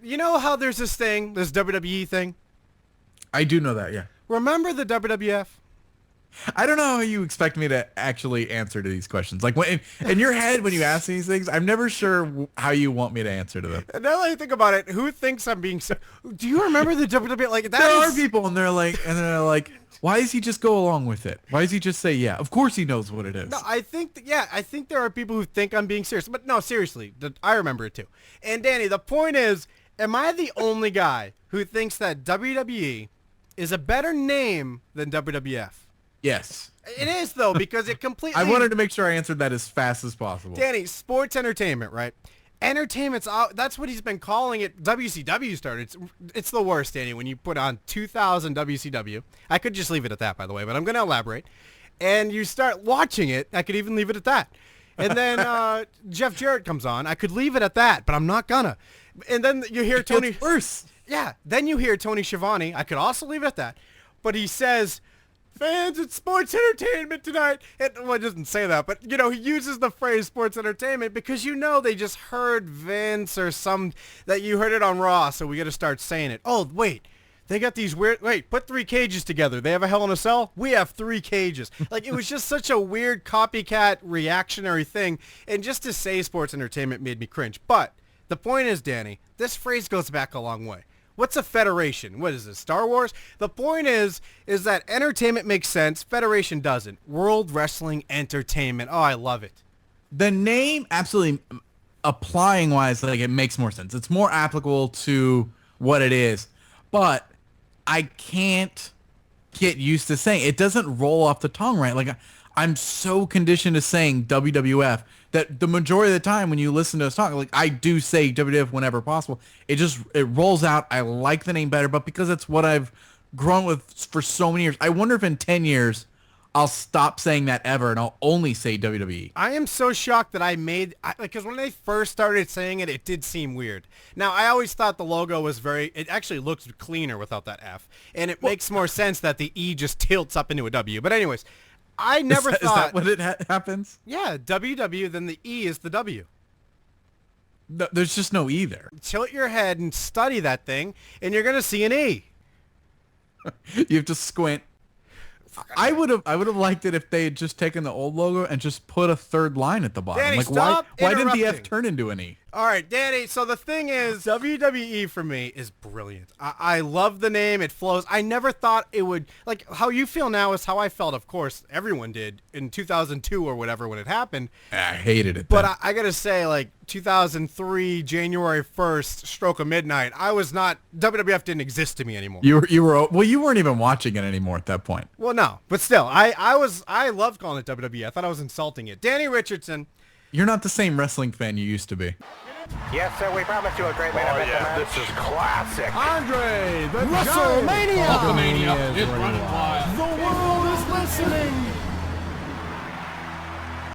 You know how there's this thing, this WWE thing? I do know that, yeah. Remember the WWF? I don't know how you expect me to actually answer to these questions. Like when in your head when you ask these things, I'm never sure how you want me to answer to them. Now that I think about it, who thinks I'm being so... Do you remember the WWE? Like, that There are is... people and they're like, why does he just go along with it? Why does he just say yeah? Of course he knows what it is. No, I think there are people who think I'm being serious. But no, seriously, I remember it too. And Danny, the point is, am I the only guy who thinks that WWE is a better name than WWF? Yes. It is, though, because it completely... I wanted to make sure I answered that as fast as possible. Danny, sports entertainment, right? Entertainment's out. That's what he's been calling it. WCW started. It's the worst, Danny, when you put on 2000 WCW. I could just leave it at that, by the way, but I'm going to elaborate. And you start watching it. I could even leave it at that. And then Jeff Jarrett comes on. I could leave it at that, but I'm not gonna. And then you hear Tony... It's worse. Yeah. Then you hear Tony Schiavone. I could also leave it at that. But he says... Fans, it's sports entertainment tonight. Well, it doesn't say that, but, you know, he uses the phrase sports entertainment because, you know, they just heard Vince or that you heard it on Raw, so we got to start saying it. Oh, wait, they got these weird, put 3 cages together. They have a Hell in a Cell? We have 3 cages. Like, it was just such a weird copycat reactionary thing, and just to say sports entertainment made me cringe. But the point is, Danny, this phrase goes back a long way. What's a federation? What is this, Star Wars? The point is that entertainment makes sense. Federation doesn't. World Wrestling Entertainment. Oh, I love it. The name, absolutely, applying wise, like it makes more sense. It's more applicable to what it is. But I can't get used to saying it. It doesn't roll off the tongue right. Like I'm so conditioned to saying WWF that the majority of the time when you listen to us talk, like I do say WWF whenever possible. It rolls out. I like the name better, but because it's what I've grown with for so many years, I wonder if in 10 years I'll stop saying that ever and I'll only say WWE. I am so shocked that because when they first started saying it, it did seem weird. Now, I always thought the logo was it actually looks cleaner without that F, and it makes more sense that the E just tilts up into a W. But anyways, I never thought... Is that what it happens? Yeah, WW, then the E is the W. No, there's just no E there. Tilt your head and study that thing, and you're going to see an E. You have to squint. I would have liked it if they had just taken the old logo and just put a third line at the bottom. Danny, like stop why didn't the F interrupting. turn into an E? All right, Danny, so the thing is, WWE for me is brilliant. I love the name. It flows. I never thought it would, like, how you feel now is how I felt, of course, everyone did in 2002 or whatever when it happened. I hated it. But I got to say, like, 2003, January 1st, stroke of midnight, WWF didn't exist to me anymore. You weren't even watching it anymore at that point. Well, no, but still, I loved calling it WWE. I thought I was insulting it. Danny Richardson. You're not the same wrestling fan you used to be. Yes, sir. We promised you a great main event tonight. This is classic. Andre, the WrestleMania. Hulkamania is running wild. The world is listening.